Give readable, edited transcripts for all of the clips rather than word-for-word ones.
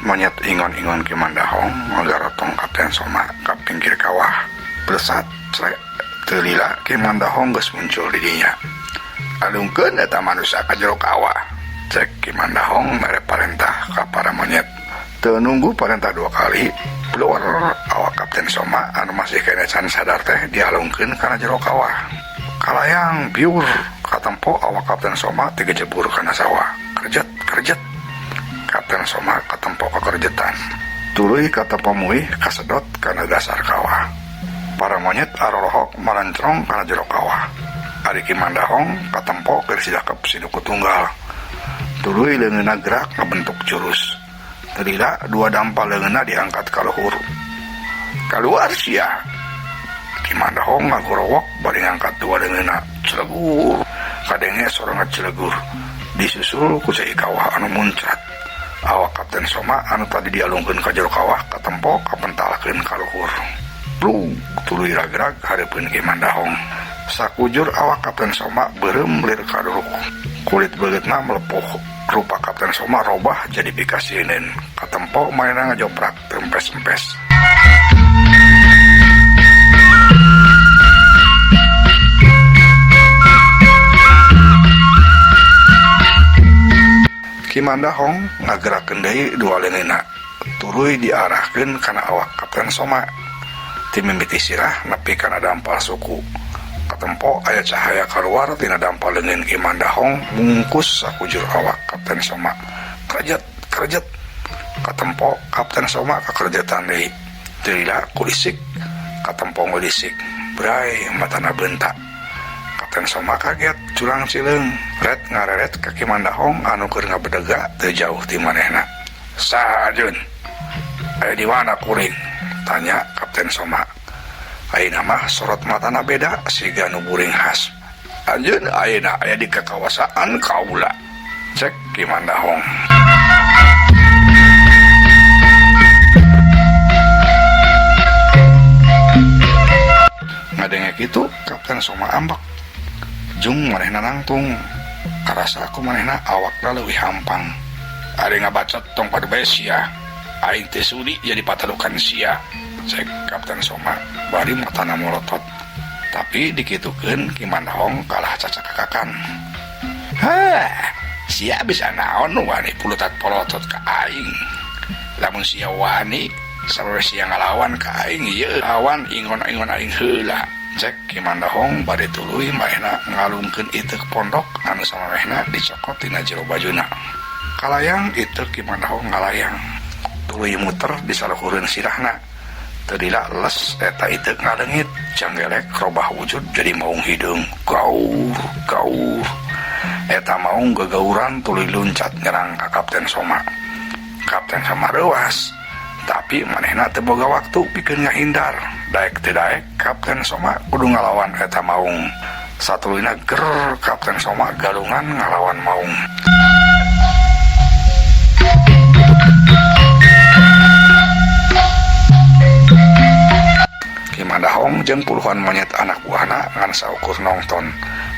monyet ingon-ingon Ki Mandahong ngagarotong Kapten Soma ka pinggir kawah. Blesat srek teu lila Ki Mandahong geus muncul di dinya. Alungkeun eta manusia ka jero kawah. Cek Ki Mandahong mere parentah ka para monyet. Teu nunggu parentah 2 kali, keluar awak Kapten Soma anu masih kene can sadar teh dialungkeun kana jero kawah. Kalayang biur katempo awak Kapten Soma digejebur kana sawah. Kerjet. Kapten Soma katempo kakerjetan. Tuluy katempo muih kasedot kana dasar kawah. Para monyet arorohok marancrong kana jero kawah. Ari Ki Mandahong katempo keur sidakep sinuku tunggal. Tuluy leungeunna gerak ngabentuk jurus. Tadila 2 dampal leungeunna diangkat ka luhur. Kaluar sia. Ki Mandahong ngagorowok bari ngangkat 2 leungeunna. Celegur. Kadenge sorangan celegur. Disusul ku cai kawah anu muncrat. Awak Kapten Soma anu tadi dialungkeun ka jero kawah katempo kapentalakeun ka luhur. Blug tuluy ragrag hareupeun Ki Mandahong. Sakujur awak Kapten Soma beureum lir ka duruk. Kulit beulitna melepuh. Rupa Kapten Soma robah jadi pikasieun. Katempo manehna ngajoprak teu empes-empes. Ki Mandahong ngagerakeun deui 2 leungeunna. Tuluy diarahkeun kana awak Kapten Soma. Ti mimiti sirah nepi kana dampal suku. Katempo aya cahaya kaluar tina dampal leungeun Ki Mandahong mungkus sakujur awak Kapten Soma. Kerjet. Katempo Kapten Soma kakerjetan deui. Teu lila kulisik. Katempo ngulisik. Brai matana beuntak. Kapten Soma kaget, curang cileung. Ret ngareret ka Ki Mandahong anu keur ngabedega teu jauh ti manehna. Saha Jun? Aya di mana kuring? Tanya Kapten Soma. Ayeuna mah sorot matana beda siga nu buring has. Anjeun ayeuna aya di kekawasaan kaula. Cek Ki Mandahong. Ngadenge kitu Kapten Soma ambek. Jung manehna nangtung. Karasa aku manehna awakna leuwih hampang. Ari ngabacot tong padu bae sia. Aing teh sudi jadi patalukan sia. Cek Kapten Soma bari matana molotot. Tapi dikitukeun Ki Mandahong kalah cacakakan. Sia bisa naon wani pulutat polotot ka aing. Lamun sia wani sabab sia ngalawan ka aing ieu lawan ingon-ingon aing heula. Cek Ki Mandahong bade tuluy manehna ngalungkeun ieu pondok anu samamehna dicokot tina jero bajuna. Kalayang ieu Ki Mandahong ngalayang. Tuluy muter di saluhureun sirahna. Teu lila les eta ieu ngaleungit janggelek robah wujud jadi maung hideung. Gaur. Eta maung gegauran tuluy luncat nyerang ka Kapten Soma. Kapten Soma reuas. Tapi manehna teu boga waktu pikeun ngahindar. Daek teu daek Kapten Soma kudu ngalawan eta maung. Satuluyna ger Kapten Soma galungan ngalawan maung. Ki Mandahong jeung puluhan monyet anak buahna ngan saukur nongton.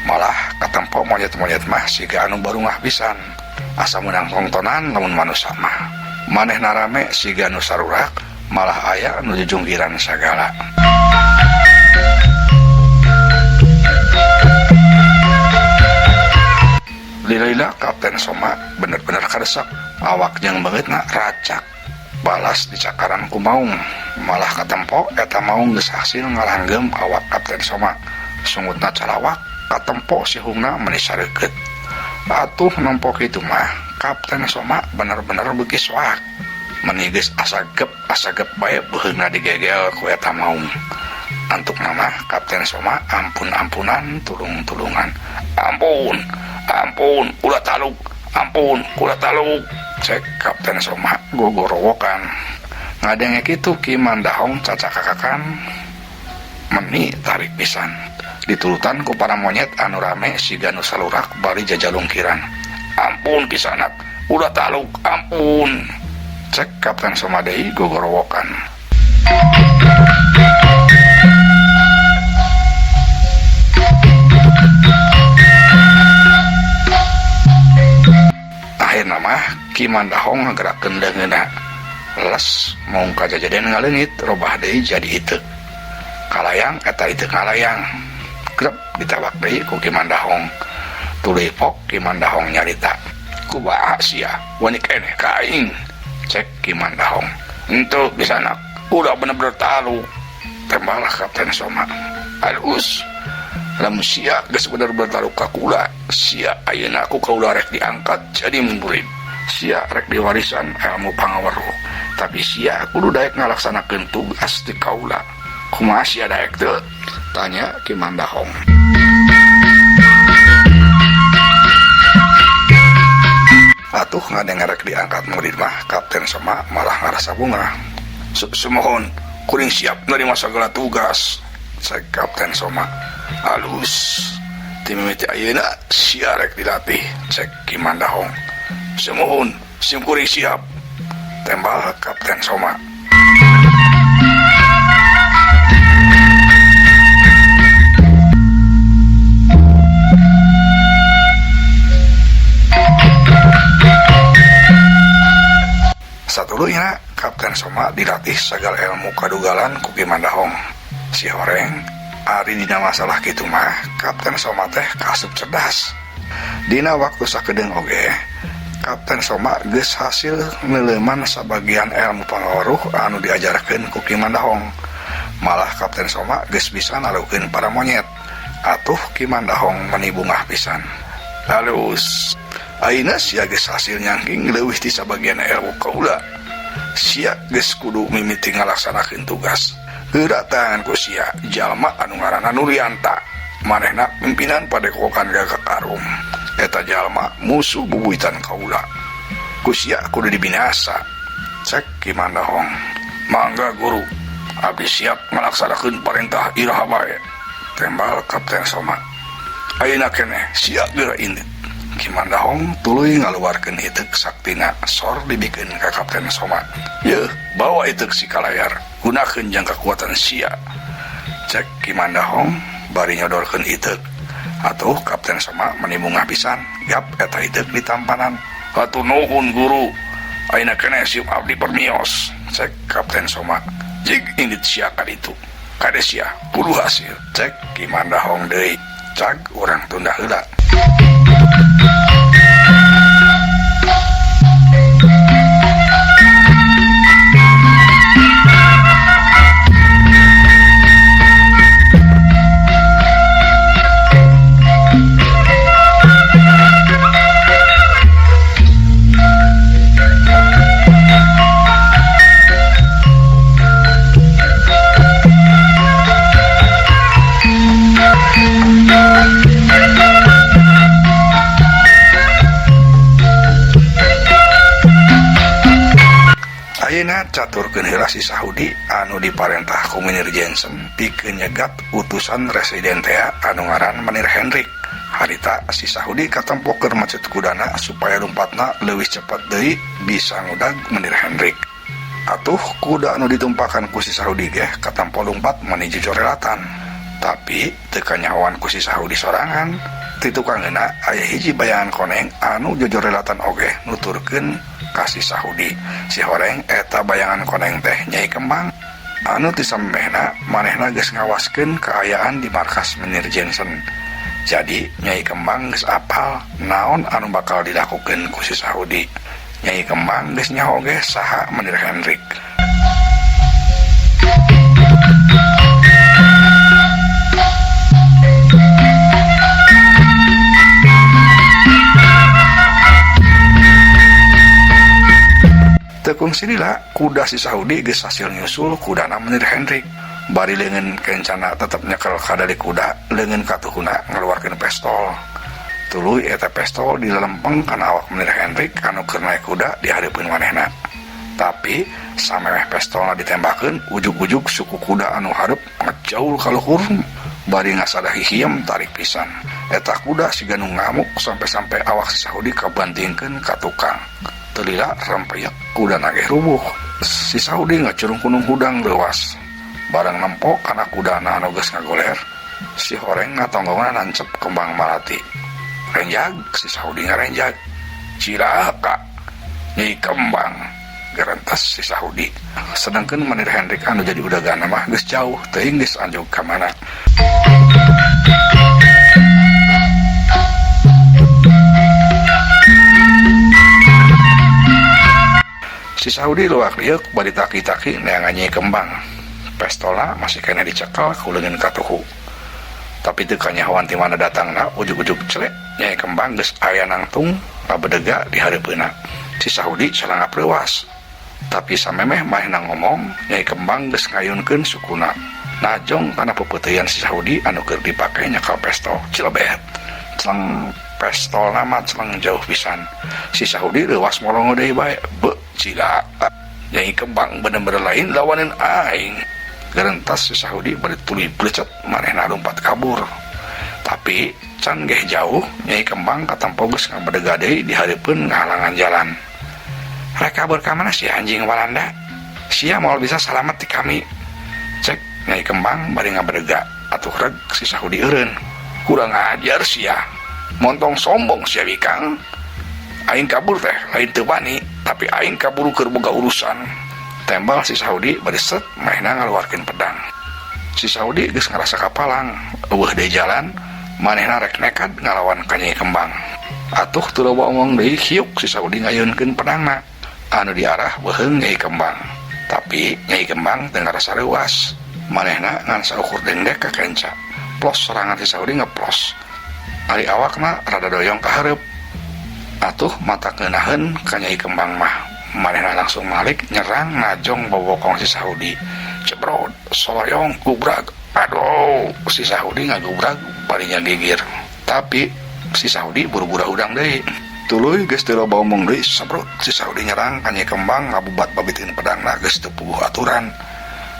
Malah katempo monyet-monyet mah siga anu barungah pisan. Asa meunang nongtonan lamun manusia mah. Manehna rame siga nu sarurak malah aya nu jujunggiran sagala. Lila Kapten Soma bener-bener kadesak. Awak jeung beungeutna racak. Balas dicakaran ku maung. Malah katempo eta maung geus hasil ngalanggem awak Kapten Soma. Sungutna calawak katempo sihungna meuni sareukeut. Atuh nampo kitu mah Kapten Soma bener-bener beuki soak. Meuni geus asagep bae beuheungna digegel ku eta maung. Antuk nama Kapten Soma ampun-ampunan tulung-tulungan. Ampun, ulah taluk. Ampun, ulah taluk. Cek Kapten Soma gogorowokan. Ngadenge kitu Ki Mandahong cacakakan. Meuni tarik pisan. Ditulutan ku para monyet anu rame siga nu salurak bari jajalungkiran. Ampun kisanak, ulah taluk, ampun. Cek Kapten Soma deui gogorowokan. Akhirna mah Ki Mandahong ngagerakeun leungeunna. les mau kajadian ngaleungit robah deui jadi itu kalayang eta itu kalayang grep ditewak deui ku Ki Mandahong tuluy pok Ki Mandahong nyarita kumaha sia wani keneh ka aing cek Ki Mandahong henteu bisanak udah bener-bener talu tembalah Kapten Soma alus lamun sia geus bener-bener talu ka kula sia ayeuna aku kaula rek diangkat jadi murid sia rek diwarisan ilmu pangaweruh tapi sia kudu daek ngalaksanakeun tugas di kaula kumaha sia daek teu tanya Ki Mandahong. Atuh ngadengarek diangkat murid mah Kapten Soma malah ngarasa bunga sumohon kuring siap nerima sagala tugas cek Kapten Soma alus timimiti ayeuna sia rek dilatih cek Ki Mandahong sumohon sim kuring siap tembal Kapten Soma. Satulunya Kapten Soma dilatih segala ilmu kadugalan ku Ki Mandahong. Si horeng ari dina masalah kitu mah Kapten Soma teh kasup cerdas. Dina waktu sakedeung oge Kapten Soma geus hasil neuleuman sabagian ilmu pangaweruh anu diajarkeun ku Ki Mandahong. Malah Kapten Soma geus bisa nalukeun para monyet. Atuh Ki Mandahong meuni bungah pisan. Halus ayeuna sia geus hasil nyangking leuwih ti sabagian ilmu kaula. Sia geus kudu mimiti ngalaksanakeun tugas. Heura tangan ku sia jalma anu ngaranna Nurianta. Manehna pimpinan Padepokan Gagak Karung. Eta jalma musuh bubuyutan kaula. Ku sia kudu dibinasa. Cek Ki Mandahong. Mangga guru. Abdi siap ngalaksanakeun parentah iraha bae. Tembal Kapten Soma. Ayeuna keneh sia geura indit. Ki Mandahong tuluy ngaluarkeun hideuk saktina sor dibikeun ka Kapten Soma. Yeuh, bawa hideuk si kalayar, gunakeun jang kekuatan sia. Cek Ki Mandahong bari nyodorkeun hideuk. Atuh Kapten Soma meuni bungah pisan, gap eta hideuk ditampanan. Hatur nuhun guru. Ayeuna keneh sieup abdi permios. Cek Kapten Soma. Jig indit sia ka ditu. Kade sia kudu hasil. Cek Ki Mandahong deui. Cag urang tunda heula. Ayeuna caturkeun heula si Sahudi anu diparentah ku Mynir Jensen pikeun nyegat utusan residen tea anu ngaran Mynir Hendrik. Harita si Sahudi katempokeun macet kudana supaya lompatna leuwih cepet deui bisa ngudag Mynir Hendrik. Atuh kuda anu ditumpakan ku si Sahudi ge katempo lompat menuju jorelatan. Tapi teu kanyahoan ku si Sahudi sorangan. Ti tukangeuna aya hiji bayangan koneng anu jojorelatan oge nuturkeun ka si Sahudi. Si horeng eta bayangan koneng teh Nyai Kembang. Anu ti samehna manehna geus ngawaskeun kaayaan di markas Mynir Jensen. Jadi Nyai Kembang geus apal naon anu bakal dilakukeun ku si Sahudi. Nyai Kembang geus nyaho ge saha Mynir Hendrik. Tekung silila kuda si Sahudi geus hasil nyusul kudana Mynir Hendrik. Bari leungeun kencana tetep nyekel kadali kuda leungeun katuhuna ngaluarkeun pistol. Tuluy eta pistol dilempeng kana awak Mynir Hendrik anu keur naek kuda di hareupeun manehna. Tapi samemeh pistolna ditembakeun ujug-ujug suku kuda anu hareup ngajaul ka luhur bari ngasadah hihiem tarik pisan. Eta kuda siga nu ngamuk sampai-sampai awak si Sahudi kabantingkeun ka tukang. Telila rempeyek kuda nage rubuh. Si Sahudi ngacurung kunung hudang leuwas. Barang nempok kana kudana anu geus ngagoler. Si horeng ngatonggongna nancep kembang malati. Renjag si Sahudi ngarenjag. Cilaka Nyai Kembang. gerentas si Saudi. Sedangkan maneh Hendrik anu jadi udagana mah geus jauh teuing geus anjog ka mana. Si Saudi luak liuk bari taki-taki neangan Nyai Kembang. Pestolna masih kena dicekal ku leungeun katuhu. Tapi teu kanyahoan ti mana datangna ujug-ujug celek Nyai Kembang geus aya nangtung ngabedega di hareupeuna. Si Saudi salah ngapreuwas. Tapi samemeh manehna ngomong Nyai Kembang geus ngayunkeun sukuna. Najong kana pepeuteyan si Saudi anu keur dipake nyekal pestol Cilebet. Celang pestol nama celang jauh pisan. Si Saudi leuwas molong deui bae. Cila Nyai Kembang bener-bener lain lawanin aing. Gerentas si Saudi bari tuluy plecet manehna lompat kabur. Tapi can geh jauh Nyai Kembang katampo geus ngabedega deui di hareupeun ngahalangan jalan. Rek kabur ka mana si anjing Walanda? Sia moal bisa salamet ti kami. Cek Nyai Kembang bari ngabedega atuh reg si Saudi eureun. Kurang ajar sia. Montong sombong sia Wikang. Aing kabur teh lain teu bani, tapi aing kaburu keur boga urusan. Tembal si Saudi bari set manehna ngaluarkeun pedang. Si Saudi geus ngarasa kapalang, eueuh deui jalan, manehna rek nekat ngalawan ka Nyai Kembang. Atuh teu loba omong deui hiuk si Saudi ngayunkeun pedangna anu diarah beuheung Nyai Kembang. Tapi Nyai Kembang teu ngarasa leuwas. Manehna ngan saukur dengdek ka kenca. Plos serangan si Saudi ngeplos. Ari awakna rada doyong ka hareup. Atuh mata ngeunaheun ka Nyai Kembang mah manehna langsung malik nyerang najong bobokong si Saudi. Cebrot soloyong gubrag. Aduh si Saudi ngagubrak barinya gigir. Tapi si Saudi buru-buru udang deui. Tuluy geus teu loba omong deui sabrot si Saudi nyerang ka Nyai Kembang ngabubat babiteun pedangna geus teu puguh aturan.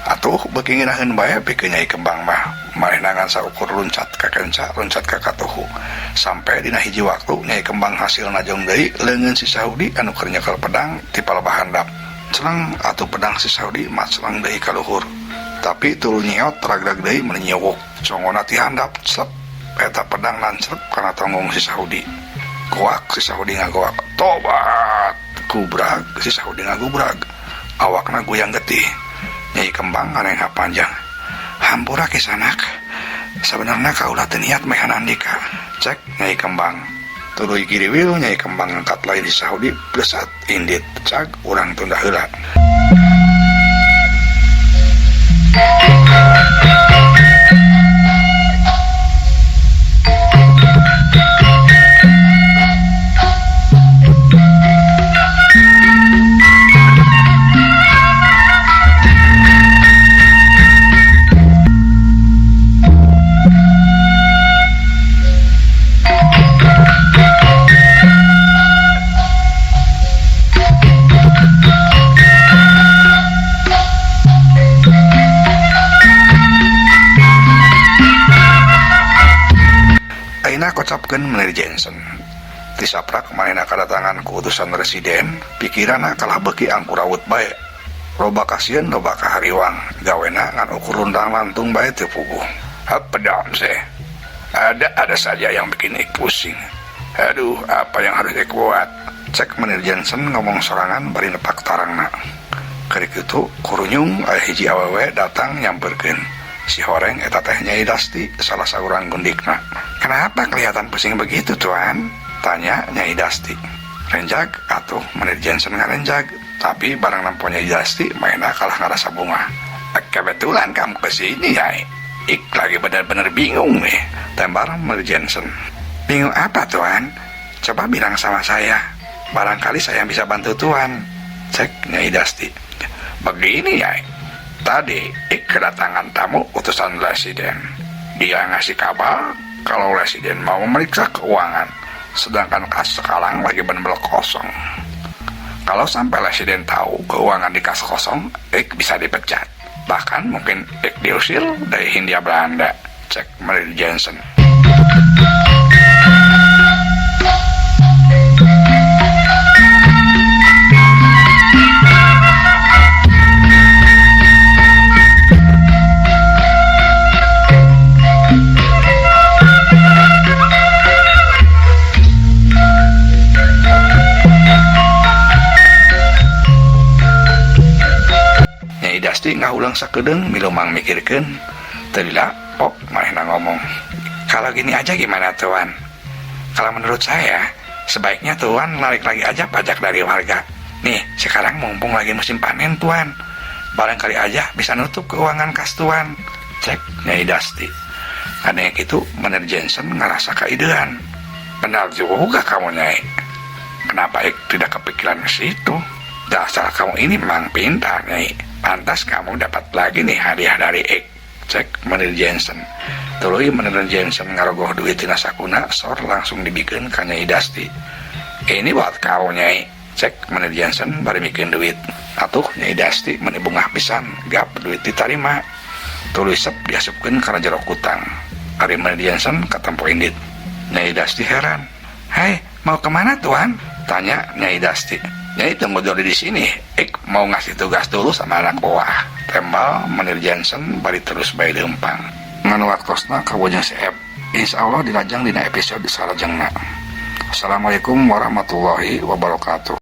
Atuh beuki ngeunaheun bae pikeun Nyai Kembang mah manehna ngan saukur loncat ka kenca loncat ka katuhu. Sampai dina hiji waktu Nyai Kembang hasil najong deui leungeun si Saudi anu keur nyekel pedang ti palabahan handap. Celang atuh pedang si Saudi mah celang deui ka luhur. Tapi tuluy nyeot ragrag deui mun nyewuk congona ti handap slep eta pedang lancrep kana tongong si Saudi. Goak si Saudi ngagoak. Tobat gubrag si Saudi ngagubrag. Awakna goyang getih. Nyai Kembang aneh panjang. Hampura kisanak. Sebenarnya kaula teu niat meh handika. Cek Nyai Kembang. Tuluy giriwil Nyai Kembang ngangkat lain di Saudi blesat indit. Cak urang tunda heula. Kocapkeun Menir Jensen tisaprak manehna kadatangan ku utusan residen pikirana kalah beuki angkurawut bae loba kasieun loba kahariwang gawena ngan ukur lundang lantung bae teu puguh. Pedam seh ada saja yang bikin ik pusing. Aduh apa yang harus ik buat. Cek Menir Jensen ngomong sorangan bari nepak tarangna. Keur kitu kurunyung aya hiji awewe datang nyamperkeun. Si Horeng eta teh Nyai Dasti salah saurang gundikna. Kenapa kelihatan pusing begitu tuan? Tanya Nyai Dasti. Renjag atuh Menir Jensen ngarenjag. Tapi barang nampo Nyai Dasti mainna kalah ngarasa bunga. Kebetulan kamu kesini Nyai. Ik lagi benar-benar bingung nih. Tembar Menir Jensen. Bingung apa tuan? Coba bilang sama saya. Barangkali saya bisa bantu tuan. Cek Nyai Dasti. Begini Nyai. Tadi ik kedatangan tamu utusan residen. Dia ngasih kabar kalau residen mau memeriksa keuangan, sedangkan kas sekarang lagi bener-bener kosong. Kalau sampai residen tahu keuangan di kas kosong, ik bisa dipecat. Bahkan mungkin ik diusir dari Hindia Belanda. Cek Menir Jensen. ulang sakedeung milu mang mikirkeun teu lila pok manehna ngomong. Kalau gini aja gimana tuan? Kalau menurut saya sebaiknya tuan narik lagi aja pajak dari warga. Nih sekarang mumpung lagi musim panen tuan, barangkali aja bisa nutup keuangan kas tuan, cek Nyai Dasti. Karena itu Mener Jensen ngerasa keidean. Benar juga kamu Nyai. Kenapa tidak kepikiran ke situ? Dasar kamu ini memang pintar Nyai. Pantas kamu dapat lagi nih hadiah dari cek Mener Jensen. Tuluy Mener Jensen ngarogoh duit tina sakuna sor langsung dibikeun ka Nyai Dasti. Ini buat kamu Nyai, cek Mener Jensen bari mikeun duit. Atuh Nyai Dasti meuni bungah pisan, gap duit ditarima. Tuluy sep diasupkeun kana jero kutang. Ari Mener Jensen katempo indit. Nyai Dasti heran. "Hei, mau kemana tuan?" tanya Nyai Dasti. "Nyai tunggu dulu di sini. Mau ngasih tugas dulu sama anak buah." Tembal Mener Jensen bari terus bae leumpang. Nganu waktosna ka wajah Seep. Insyaallah dilajang dina episode salajengna. Assalamualaikum warahmatullahi wabarakatuh.